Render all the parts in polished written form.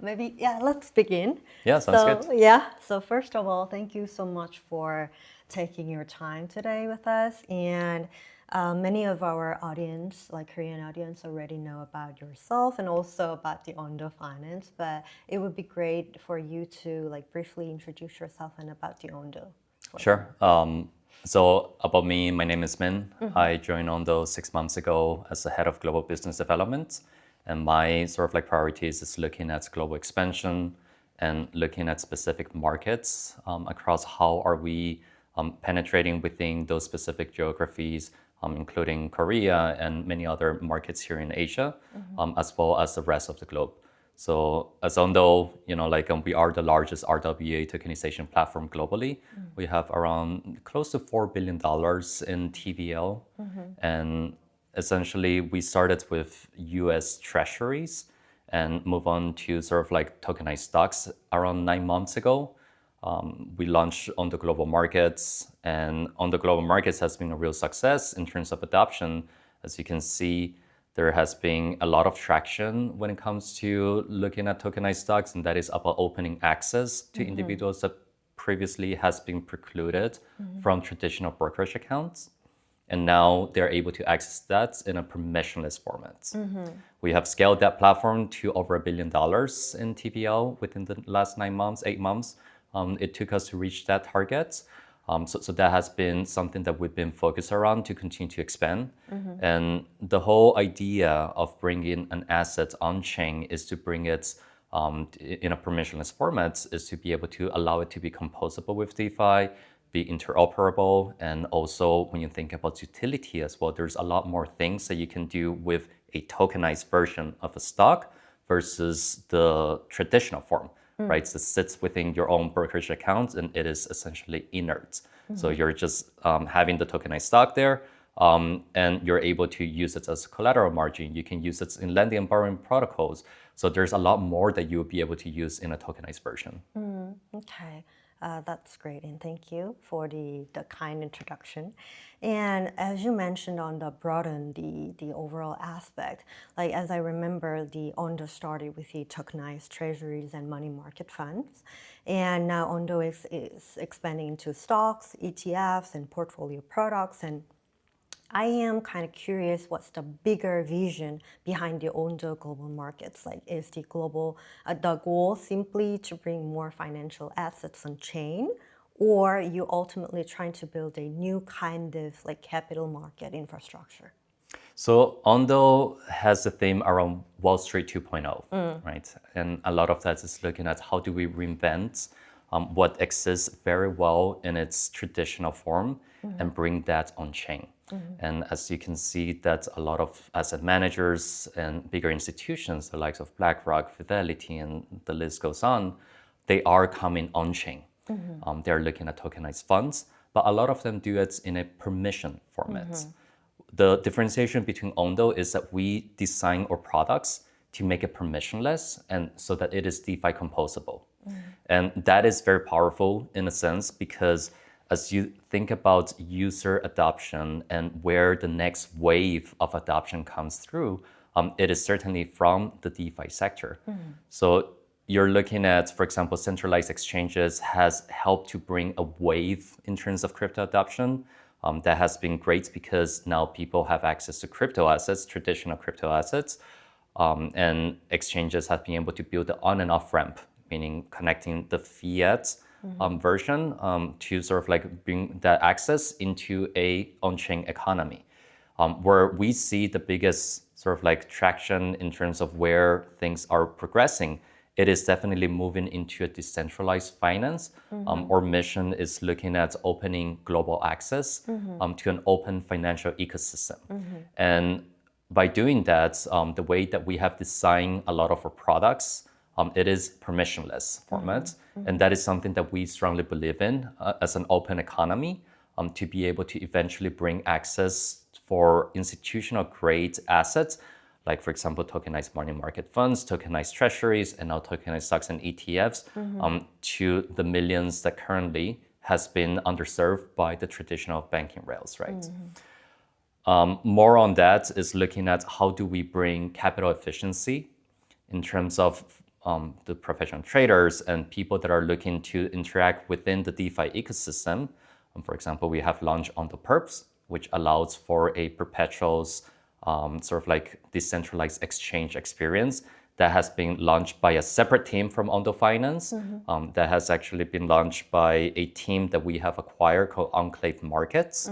maybe, yeah, let's begin. Yeah, sounds good. So first of all, thank you so much for taking your time today with us. And many of our audience, like Korean audience, already know about yourself and also about the Ondo Finance, but it would be great for you to like briefly introduce yourself and about the Ondo. Sure. So about me, my name is Min. I joined Ondo 6 months ago as the head of global business development. And my sort of like priorities is looking at global expansion and looking at specific markets across how are we penetrating within those specific geographies, including Korea and many other markets here in Asia, as well as the rest of the globe. So as Ondo, we are the largest RWA tokenization platform globally. We have around close to $4 billion in TVL. And essentially we started with US treasuries and move on to sort of like tokenized stocks around 9 months ago. We launched on the global markets, and on the global markets has been a real success in terms of adoption. As you can see, there has been a lot of traction when it comes to looking at tokenized stocks, and that is about opening access to individuals that previously has been precluded from traditional brokerage accounts. And now they're able to access that in a permissionless format. We have scaled that platform to over $1 billion in TVL within the last 9 months, 8 months. It took us to reach that target. So that has been something that we've been focused around to continue to expand. And the whole idea of bringing an asset on-chain is to bring it in a permissionless format, is to be able to allow it to be composable with DeFi, be interoperable, and also when you think about utility as well, there's a lot more things that you can do with a tokenized version of a stock versus the traditional form. Right, so it sits within your own brokerage account and it is essentially inert. So you're just having the tokenized stock there, and you're able to use it as collateral margin. You can use it in lending and borrowing protocols. So there's a lot more that you'll be able to use in a tokenized version. Okay, that's great, and thank you for the kind introduction. And as you mentioned on the broaden the overall aspect, like as I remember, the Ondo started with the tokenized treasuries and money market funds, and now Ondo is expanding into stocks, ETFs, and portfolio products. And I am kind of curious what's the bigger vision behind the Ondo global markets? Like, is the goal simply to bring more financial assets on chain, or you ultimately trying to build a new kind of like capital market infrastructure? So Ondo has a theme around Wall Street 2.0, right? And a lot of that is looking at how do we reinvent what exists very well in its traditional form and bring that on chain. And as you can see, that a lot of asset managers and bigger institutions, the likes of BlackRock, Fidelity, and the list goes on, they are coming on chain. They're looking at tokenized funds, but a lot of them do it in a permission format. The differentiation between Ondo is that we design our products to make it permissionless and so that it is DeFi composable. And that is very powerful in a sense because as you think about user adoption and where the next wave of adoption comes through, it is certainly from the DeFi sector. So you're looking at, for example, centralized exchanges has helped to bring a wave in terms of crypto adoption. That has been great because now people have access to crypto assets, traditional crypto assets, and exchanges have been able to build the on and off ramp, meaning connecting the fiat version to sort of like bring that access into a on-chain economy. Where we see the biggest sort of like traction in terms of where things are progressing, it is definitely moving into a decentralized finance. Our mission is looking at opening global access to an open financial ecosystem. And by doing that, the way that we have designed a lot of our products, it is permissionless format. And that is something that we strongly believe in as an open economy to be able to eventually bring access for institutional grade assets, like for example, tokenized money market funds, tokenized treasuries, and now tokenized stocks and ETFs to the millions that currently has been underserved by the traditional banking rails, right? More on that is looking at how do we bring capital efficiency in terms of the professional traders and people that are looking to interact within the DeFi ecosystem. For example, we have launched Ondo Perps, which allows for a perpetuals sort of like decentralized exchange experience that has been launched by a separate team from Ondo Finance. That has actually been launched by a team that we have acquired called Enclave Markets.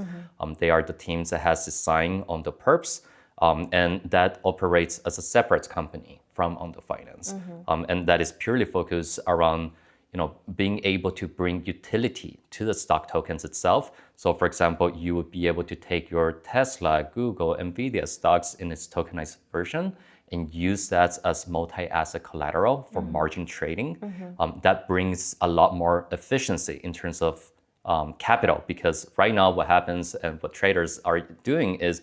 They are the teams that has designed Ondo Perps, and that operates as a separate company from Ondo Finance. And that is purely focused around being able to bring utility to the stock tokens itself. So for example, you would be able to take your Tesla, Google, Nvidia stocks in its tokenized version and use that as multi-asset collateral for margin trading. That brings a lot more efficiency in terms of capital, because right now what happens and what traders are doing is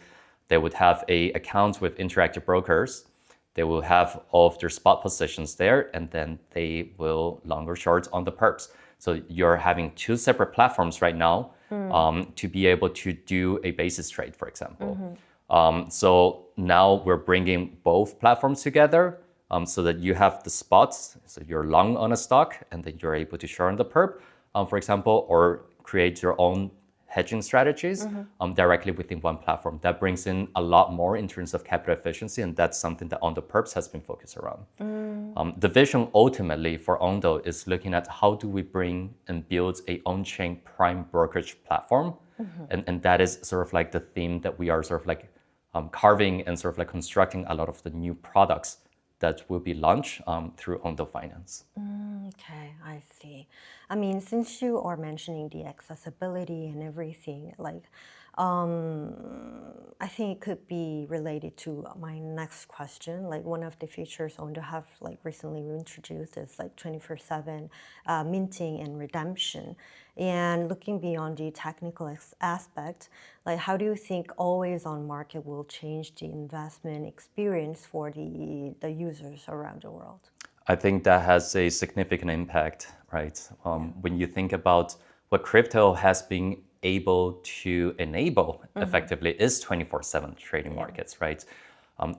they would have a account with Interactive Brokers. They will have all of their spot positions there, and then they will long or short on the perps. So you're having two separate platforms right now to be able to do a basis trade, for example. So now we're bringing both platforms together so that you have the spots, so you're long on a stock, and then you're able to short on the perp, for example, or create your own hedging strategies directly within one platform. That brings in a lot more in terms of capital efficiency, and that's something that Ondo Perps has been focused around. The vision ultimately for Ondo is looking at how do we bring and build a on-chain prime brokerage platform, and that is sort of like the theme that we are sort of like carving and sort of like constructing a lot of the new products that will be launched through Ondo Finance. Okay, I see. I mean, since you are mentioning the accessibility and everything, like, I think it could be related to my next question. Like, one of the features Ondo have like recently introduced is like 24/7 minting and redemption. And looking beyond the technical aspect, like, how do you think always on market will change the investment experience for the users around the world? I think that has a significant impact, right? When you think about what crypto has been able to enable effectively is 24/7 trading markets, right?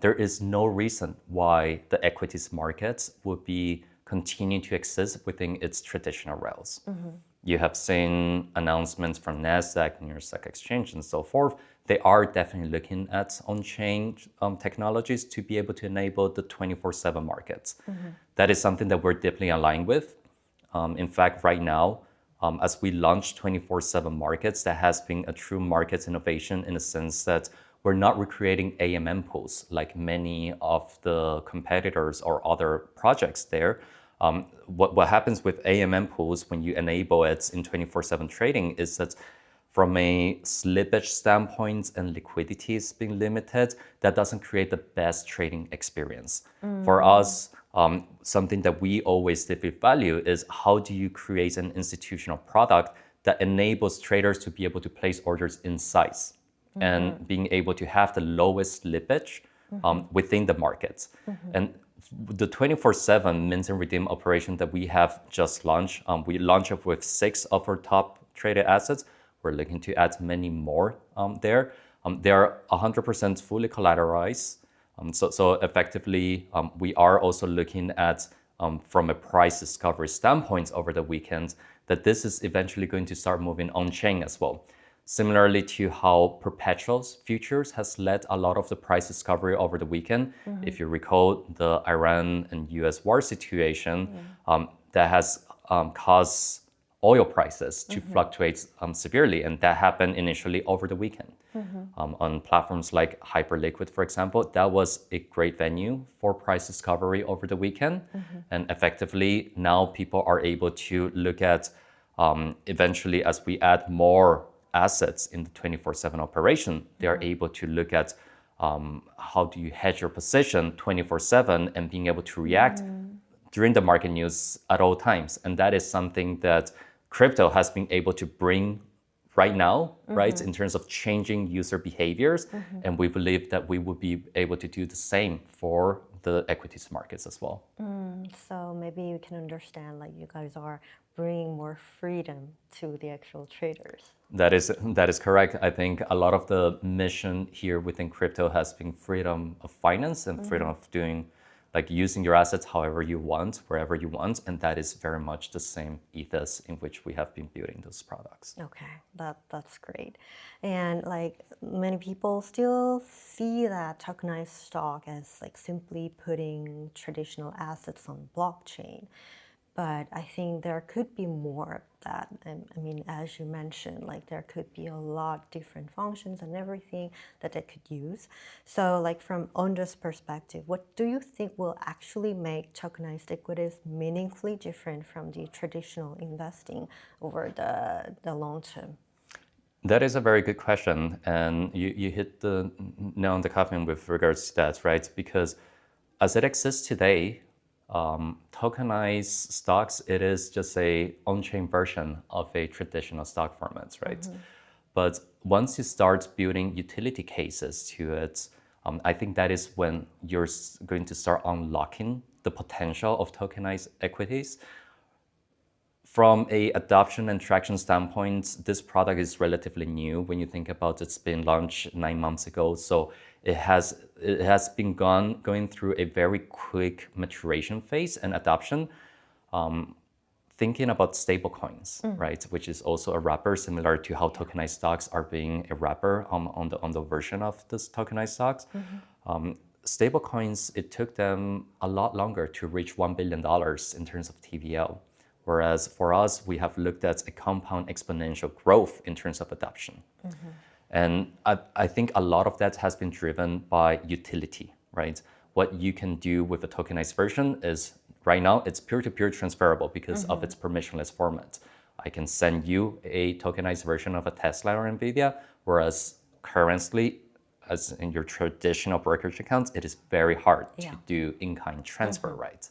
There is no reason why the equities markets would be continuing to exist within its traditional rails. You have seen announcements from NASDAQ, New York Stock Exchange, and so forth. They are definitely looking at on-chain technologies to be able to enable the 24/7 markets. That is something that we're deeply aligned with. In fact, right now, as we launch 24/7 markets, that has been a true market innovation in the sense that we're not recreating AMM pools like many of the competitors or other projects there. What happens with AMM pools when you enable it in 24/7 trading is that from a slippage standpoint and liquidity is being limited, that doesn't create the best trading experience. For us, something that we always deeply value is how do you create an institutional product that enables traders to be able to place orders in size and being able to have the lowest slippage within the markets. And the 24/7 mint and redeem operation that we have just launched, we launched it with 6 of our top traded assets. We're looking to add many more there. They are 100% fully collateralized. So effectively, we are also looking at, from a price discovery standpoint over the weekend, that this is eventually going to start moving on-chain as well. Similarly to how perpetuals futures has led a lot of the price discovery over the weekend. If you recall the Iran and US war situation, that has caused oil prices to fluctuate severely, and that happened initially over the weekend. On platforms like Hyperliquid, for example, that was a great venue for price discovery over the weekend. And effectively, now people are able to look at, eventually as we add more assets in the 24/7 operation, they are able to look at how do you hedge your position 24/7 and being able to react during the market news at all times. And that is something that crypto has been able to bring right now, right, in terms of changing user behaviors. And we believe that we will be able to do the same for the equities markets as well. So maybe you can understand, like, you guys are bringing more freedom to the actual traders. That is correct. I think a lot of the mission here within crypto has been freedom of finance and freedom of doing like using your assets however you want, wherever you want, and that is very much the same ethos in which we have been building those products. Okay, that's great. And like many people still see that tokenized stock as like simply putting traditional assets on blockchain. But I think there could be more of that. And I mean, as you mentioned, like there could be a lot different functions and everything that they could use. So like from Ondo's perspective, what do you think will actually make tokenized equities meaningfully different from the traditional investing over the long term? That is a very good question. And you hit the nail on the coffin with regards to that, right? Because as it exists today, tokenized stocks, it is just a on-chain version of a traditional stock format, right? But once you start building utility cases to it, I think that is when you're going to start unlocking the potential of tokenized equities. From a adoption and traction standpoint, this product is relatively new. When you think about it's been launched 9 months ago, so it has been going through a very quick maturation phase and adoption. Thinking about stablecoins, right, which is also a wrapper similar to how tokenized stocks are being a wrapper on the version of this tokenized stocks. Stablecoins, it took them a lot longer to reach $1 billion in terms of TVL. Whereas for us, we have looked at a compound exponential growth in terms of adoption. And I think a lot of that has been driven by utility, right? What you can do with a tokenized version is right now it's peer-to-peer transferable because of its permissionless format. I can send you a tokenized version of a Tesla or NVIDIA, whereas currently, as in your traditional brokerage accounts, it is very hard to do in-kind transfer, right?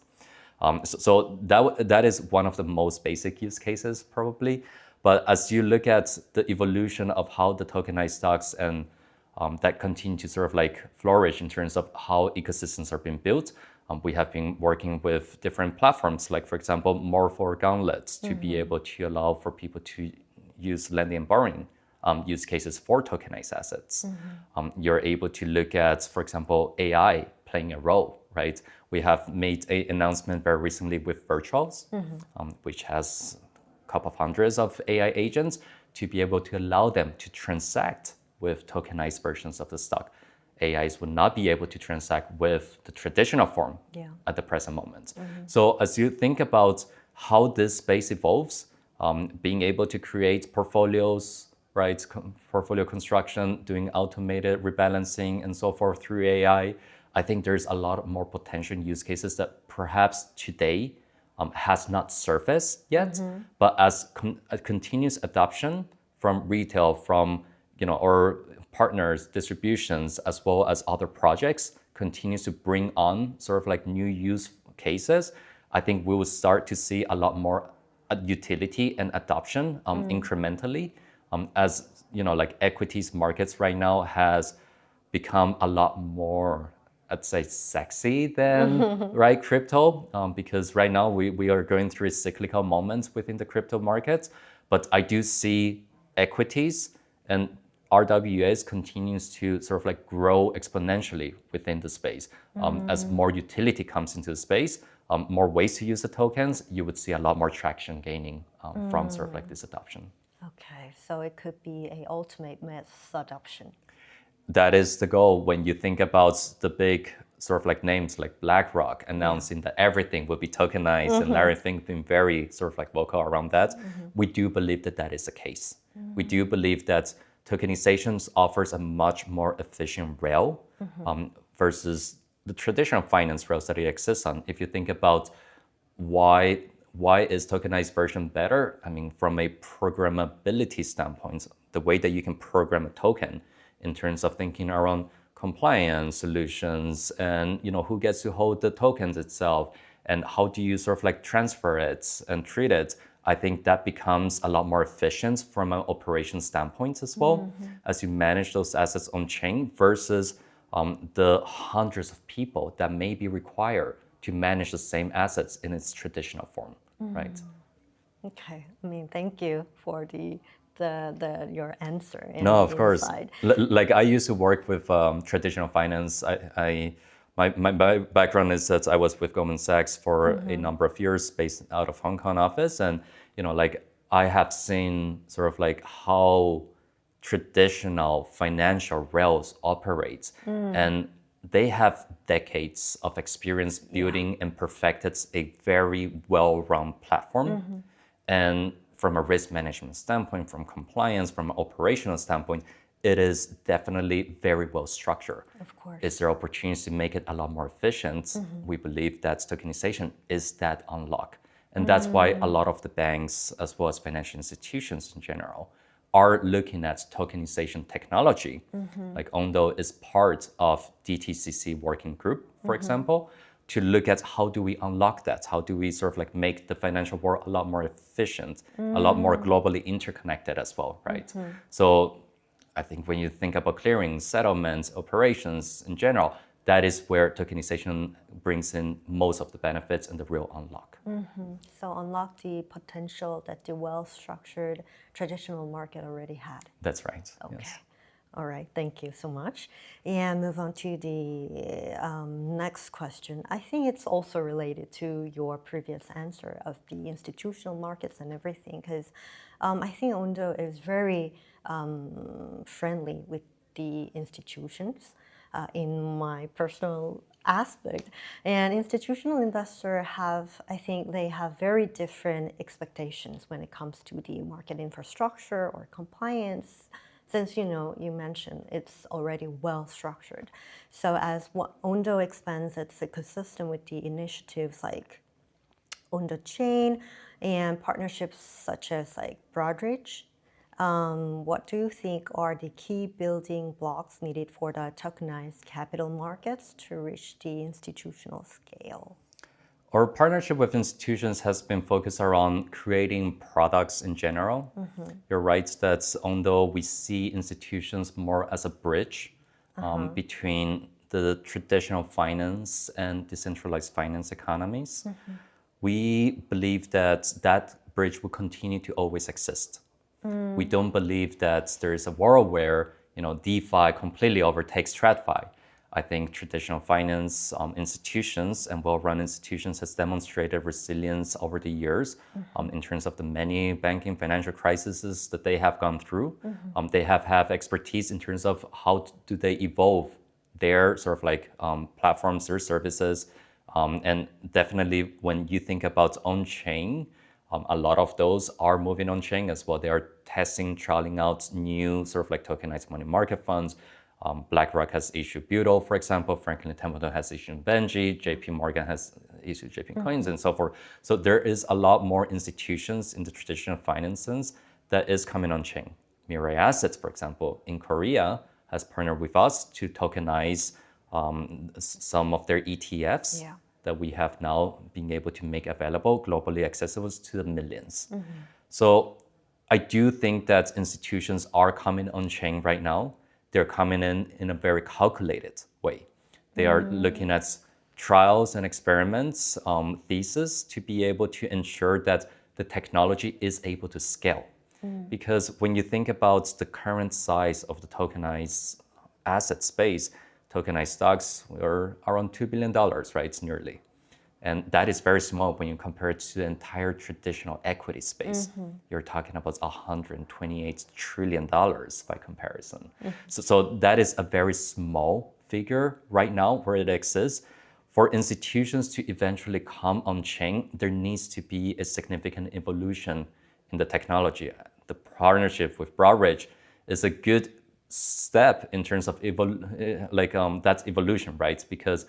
So that is one of the most basic use cases probably. But as you look at the evolution of how the tokenized stocks and that continue to sort of like flourish in terms of how ecosystems are being built, we have been working with different platforms, like for example, Morpho gauntlets to be able to allow for people to use lending and borrowing use cases for tokenized assets. You're able to look at, for example, AI playing a role, right? We have made an announcement very recently with Virtuals, which has a couple of hundreds of AI agents to be able to allow them to transact with tokenized versions of the stock. AIs would not be able to transact with the traditional form at the present moment. So as you think about how this space evolves, being able to create portfolios, right, portfolio construction, doing automated rebalancing and so forth through AI, I think there's a lot more potential use cases that perhaps today has not surfaced yet, but as a continuous adoption from retail, from or partners, distributions, as well as other projects continues to bring on sort of like new use cases, I think we will start to see a lot more utility and adoption incrementally, as like equities markets right now has become a lot more, I'd say, sexy than right crypto, because right now we are going through a cyclical moment within the crypto markets. But I do see equities and RWAs continues to sort of like grow exponentially within the space. As more utility comes into the space, more ways to use the tokens, you would see a lot more traction gaining from sort of like this adoption. Okay, so it could be a ultimate mass adoption. That is the goal when you think about the big sort of like names like BlackRock announcing that everything will be tokenized and Larry Fink being very sort of like vocal around that. We do believe that that is the case. We do believe that tokenizations offers a much more efficient rail versus the traditional finance rails that it exists on. If you think about why is tokenized version better? I mean, from a programmability standpoint, the way that you can program a token in terms of thinking around compliance solutions and who gets to hold the tokens itself and how do you sort of like transfer it and treat it, I think that becomes a lot more efficient from an operation standpoint as well, as you manage those assets on chain versus the hundreds of people that may be required to manage the same assets in its traditional form, right? Okay, I mean, thank you for your answer. No, of course. Like I used to work with traditional finance. I my background is that I was with Goldman Sachs for a number of years, based out of Hong Kong office, and like I have seen sort of like how traditional financial rails operate, and they have decades of experience building and perfected a very well-run platform. And from a risk management standpoint, from compliance, from an operational standpoint, it is definitely very well structured. Of course. Is there opportunities to make it a lot more efficient? We believe that tokenization is that unlock. And that's why a lot of the banks, as well as financial institutions in general, are looking at tokenization technology. Like Ondo is part of DTCC working group, for example, to look at how do we unlock that? How do we sort of like make the financial world a lot more efficient, a lot more globally interconnected as well, right? So I think when you think about clearing, settlements, operations in general, that is where tokenization brings in most of the benefits and the real unlock. So unlock the potential that the well-structured traditional market already had. That's right. Okay. Yes. All right. Thank you so much. And move on to the next question. I think it's also related to your previous answer of the institutional markets and everything, because I think Ondo is very friendly with the institutions in my personal aspect. And institutional investors have, I think they have very different expectations when it comes to the market infrastructure or compliance. Since you mentioned it's already well structured. So as what Ondo expands its ecosystem with the initiatives like Ondo Chain and partnerships such as like Broadridge, what do you think are the key building blocks needed for the tokenized capital markets to reach the institutional scale? Our partnership with institutions has been focused around creating products in general. You're right that although we see institutions more as a bridge between the traditional finance and decentralized finance economies, we believe that that bridge will continue to always exist. We don't believe that there is a world where DeFi completely overtakes TradFi. I think traditional finance institutions and well-run institutions has demonstrated resilience over the years in terms of the many banking financial crises that they have gone through. They have expertise in terms of how do they evolve their sort of like platforms, their services. And definitely when you think about on-chain, a lot of those are moving on-chain as well. They are testing, trialing out new sort of like tokenized money market funds. BlackRock has issued Budo, for example. Franklin Templeton has issued Benji. JP Morgan has issued JP Coins and so forth. So there is a lot more institutions in the traditional finance that is coming on chain. Mirai Assets, for example, in Korea has partnered with us to tokenize some of their ETFs that we have now being able to make available, globally accessible to the millions. So I do think that institutions are coming on chain right now. They're coming in a very calculated way. They are looking at trials and experiments, thesis to be able to ensure that the technology is able to scale. Because when you think about the current size of the tokenized asset space, tokenized stocks are around $2 billion, right, nearly. And that is very small when you compare it to the entire traditional equity space. You're talking about $128 trillion by comparison. So that is a very small figure right now where it exists. For institutions to eventually come on chain, there needs to be a significant evolution in the technology. The partnership with Broadridge is a good step in terms of that evolution, right? Because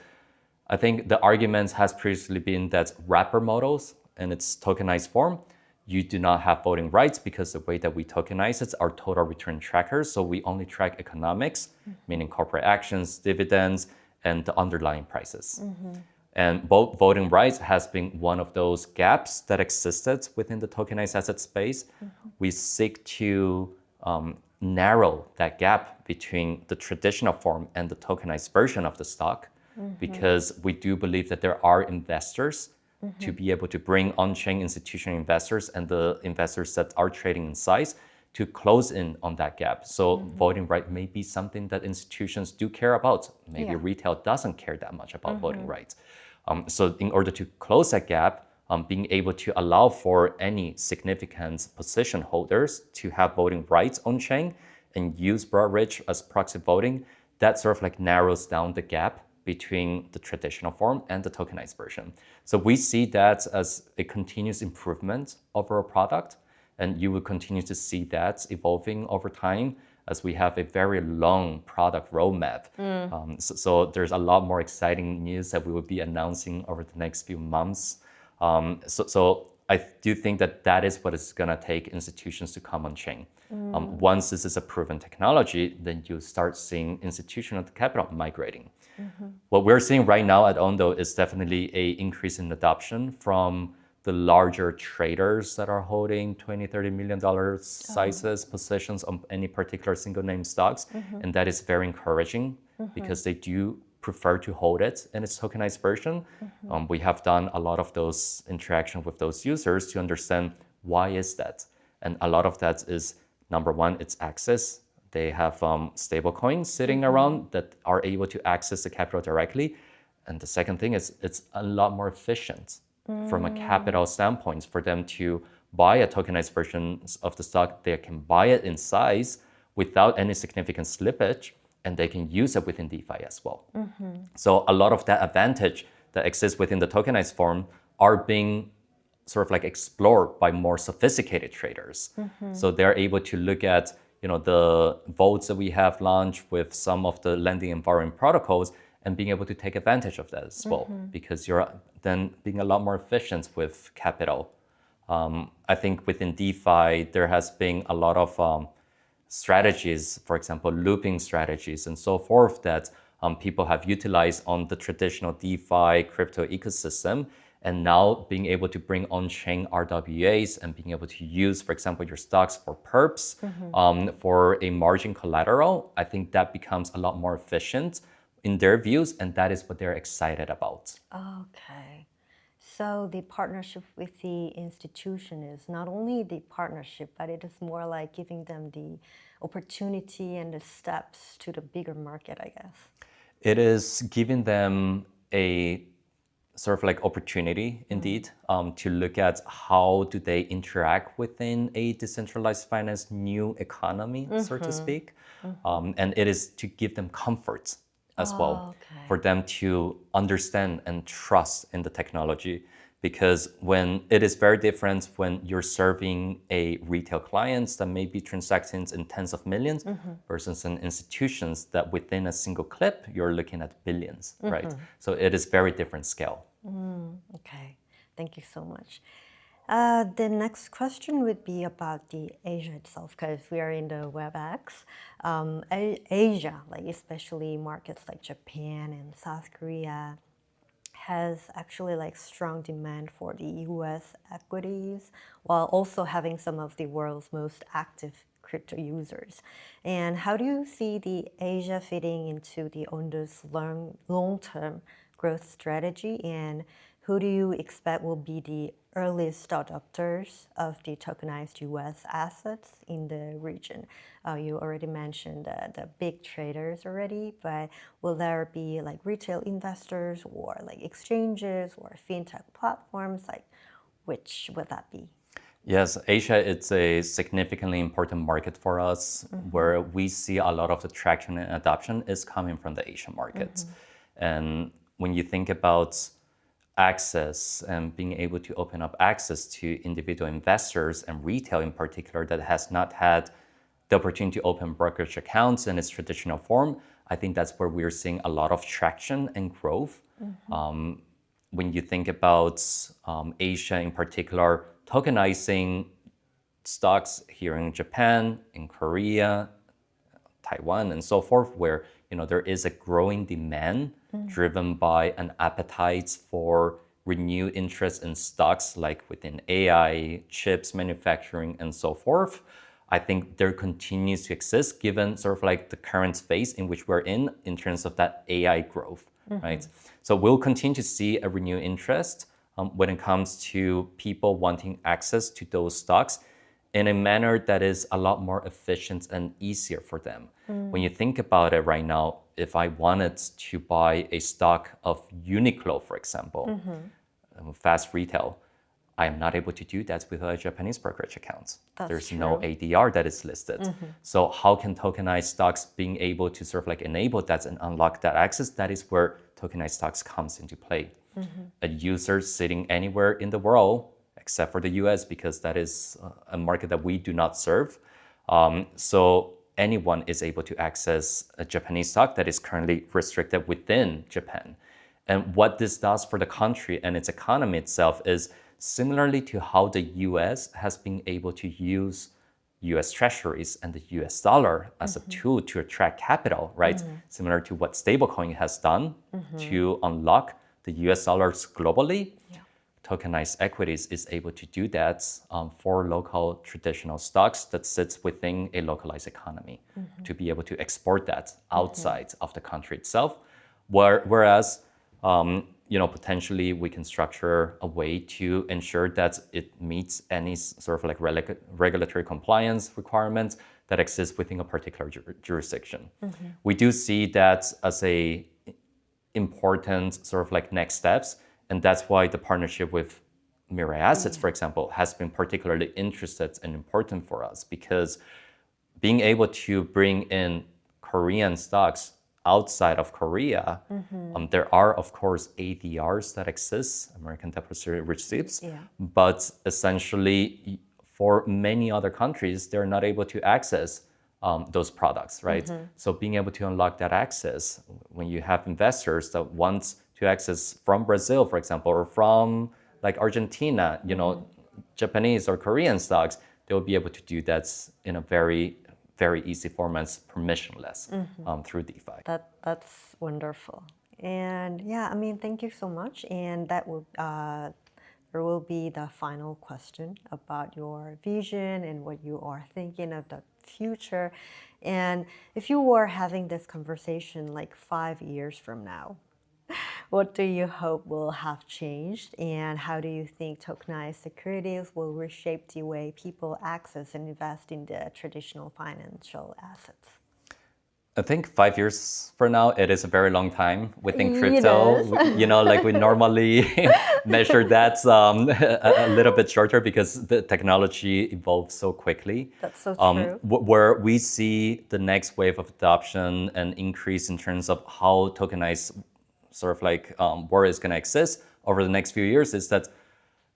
I think the argument has previously been that wrapper models in its tokenized form, you do not have voting rights because the way that we tokenize it are total return trackers. So we only track economics, meaning corporate actions, dividends, and the underlying prices. And voting rights has been one of those gaps that existed within the tokenized asset space. We seek to narrow that gap between the traditional form and the tokenized version of the stock. Because we do believe that there are investors to be able to bring on-chain institutional investors and the investors that are trading in size to close in on that gap. So voting right may be something that institutions do care about. Maybe retail doesn't care that much about voting rights. So in order to close that gap, being able to allow for any significant position holders to have voting rights on chain and use Broadridge as proxy voting, that sort of like narrows down the gap between the traditional form and the tokenized version. So we see that as a continuous improvement of our product, and you will continue to see that evolving over time as we have a very long product roadmap. So there's a lot more exciting news that we will be announcing over the next few months. So I do think that that is what it's going to take institutions to come on chain. Once this is a proven technology, then you start seeing institutional capital migrating. What we're seeing right now at Ondo is definitely an increase in adoption from the larger traders that are holding $20, $30 million sizes positions on any particular single name stocks. And that is very encouraging because they do prefer to hold it in its tokenized version. We have done a lot of those interactions with those users to understand why is that. And a lot of that is, number one, it's access. They have stable coins sitting around that are able to access the capital directly. And the second thing is it's a lot more efficient from a capital standpoint for them to buy a tokenized version of the stock. They can buy it in size without any significant slippage, and they can use it within DeFi as well. So a lot of that advantage that exists within the tokenized form are being sort of like explored by more sophisticated traders. So they're able to look at the votes that we have launched with some of the lending and borrowing protocols and being able to take advantage of that as well, because you're then being a lot more efficient with capital. I think within DeFi, there has been a lot of strategies, for example, looping strategies and so forth that people have utilized on the traditional DeFi crypto ecosystem. And now being able to bring on-chain RWAs and being able to use, for example, your stocks for perps, for a margin collateral, I think that becomes a lot more efficient in their views, and that is what they're excited about. Okay. So the partnership with the institution is not only the partnership, but it is more like giving them the opportunity and the steps to the bigger market, I guess. It is giving them a sort of like opportunity indeed to look at how do they interact within a decentralized finance new economy, so to speak. And it is to give them comfort as well, for them to understand and trust in the technology. Because when it is very different when you're serving a retail clients that may be transactions in tens of millions versus an institutions that within a single clip, you're looking at billions, right? So it is very different scale. Okay, thank you so much. The next question would be about the Asia itself, because we are in the WebEx. Asia, like especially markets like Japan and South Korea, has actually like strong demand for the US equities, while also having some of the world's most active crypto users. And how do you see the Asia fitting into the Ondo's long-term growth strategy, and who do you expect will be the earliest adopters of the tokenized US assets in the region? You already mentioned the big traders already, but will there be like retail investors or like exchanges or fintech platforms? Like, which would that be? Yes, Asia, it's a significantly important market for us, where we see a lot of the traction and adoption is coming from the Asian markets. And when you think about access and being able to open up access to individual investors and retail in particular that has not had the opportunity to open brokerage accounts in its traditional form, I think that's where we're seeing a lot of traction and growth. When you think about Asia in particular, tokenizing stocks here in Japan, in Korea, Taiwan, and so forth, where there is a growing demand driven by an appetite for renewed interest in stocks like within AI, chips, manufacturing, and so forth. I think there continues to exist given sort of like the current phase in which we're in terms of that AI growth, right? So we'll continue to see a renewed interest when it comes to people wanting access to those stocks. in a manner that is a lot more efficient and easier for them. When you think about it right now, if I wanted to buy a stock of Uniqlo, for example, fast retail, I am not able to do that with a Japanese brokerage account. There's no ADR that is listed. So how can tokenized stocks being able to sort of like enable that and unlock that access? That is where tokenized stocks comes into play. A user sitting anywhere in the world, except for the US, because that is a market that we do not serve. So anyone is able to access a Japanese stock that is currently restricted within Japan. And what this does for the country and its economy itself is similarly to how the US has been able to use US treasuries and the US dollar as a tool to attract capital, right? Similar to what stablecoin has done to unlock the US dollars globally. Tokenized equities is able to do that for local traditional stocks that sits within a localized economy to be able to export that outside of the country itself. Whereas potentially we can structure a way to ensure that it meets any sort of like regulatory compliance requirements that exist within a particular jurisdiction. We do see that as a important sort of like next steps, and that's why the partnership with Mirai Assets, for example, has been particularly interested and important for us, because being able to bring in Korean stocks outside of Korea, there are, of course, ADRs that exist, American Depository Receipts, but essentially for many other countries, they're not able to access those products, right? So being able to unlock that access, when you have investors that want to access from Brazil, for example, or from like Argentina, Japanese or Korean stocks, they'll be able to do that in a very, very easy format, permissionless through DeFi. That's wonderful. And yeah, I mean, thank you so much. And that will there will be the final question about your vision and what you are thinking of the future. And if you were having this conversation like 5 years from now, what do you hope will have changed, and how do you think tokenized securities will reshape the way people access and invest in the traditional financial assets? I think 5 years from now, it is a very long time within crypto. Like we normally measure that a little bit shorter because the technology evolves so quickly. That's so true. Where we see the next wave of adoption and increase in terms of how tokenized sort of like world is going to exist over the next few years is that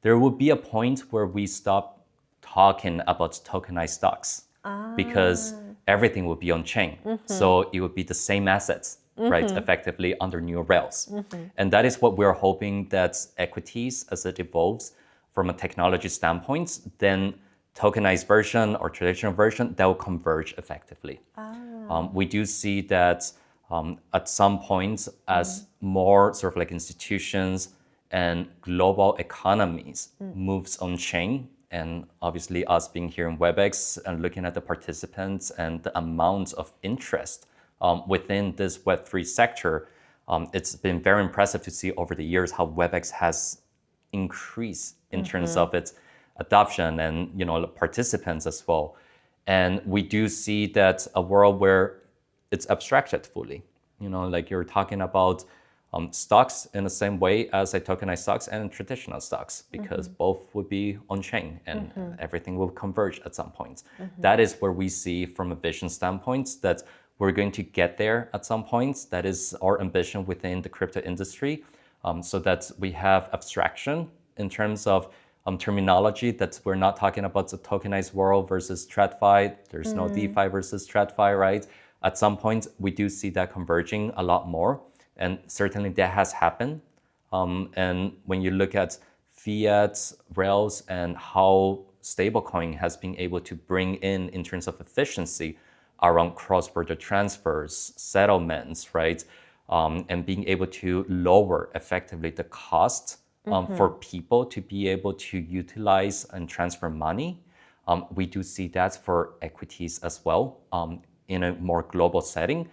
there will be a point where we stop talking about tokenized stocks because everything will be on chain. So it would be the same assets, right, effectively under new rails. And that is what we're hoping, that equities, as it evolves from a technology standpoint, then tokenized version or traditional version, that will converge effectively. We do see that at some point, as more sort of like institutions and global economies moves on chain, and obviously us being here in WebEx and looking at the participants and the amount of interest within this Web3 sector, it's been very impressive to see over the years how WebEx has increased in terms of its adoption and participants as well. And we do see that a world where it's abstracted fully. Like you're talking about stocks in the same way as a tokenized stocks and traditional stocks, because both would be on chain and everything will converge at some point. That is where we see from a vision standpoint that we're going to get there at some point. That is our ambition within the crypto industry, so that we have abstraction in terms of terminology, that we're not talking about the tokenized world versus TradFi. There's no DeFi versus TradFi, right? At some point, we do see that converging a lot more. And certainly that has happened. And when you look at fiat rails and how stablecoin has been able to bring in terms of efficiency around cross-border transfers, settlements, right? And being able to lower effectively the cost for people to be able to utilize and transfer money. We do see that for equities as well, in a more global setting,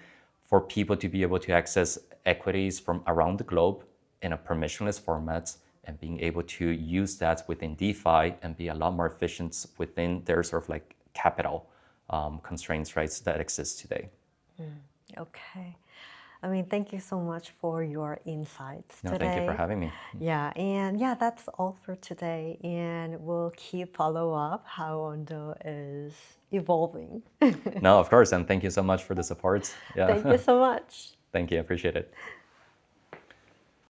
for people to be able to access equities from around the globe in a permissionless format and being able to use that within DeFi and be a lot more efficient within their sort of like capital constraints, right, that exist today. Okay. I mean, thank you so much for your insights No, today. thank you for having me. Yeah, and yeah, that's all for today. And we'll keep follow up how Ondo is evolving. No, of course, and thank you so much for the support. Thank you Yeah, so much. thank you, I appreciate it.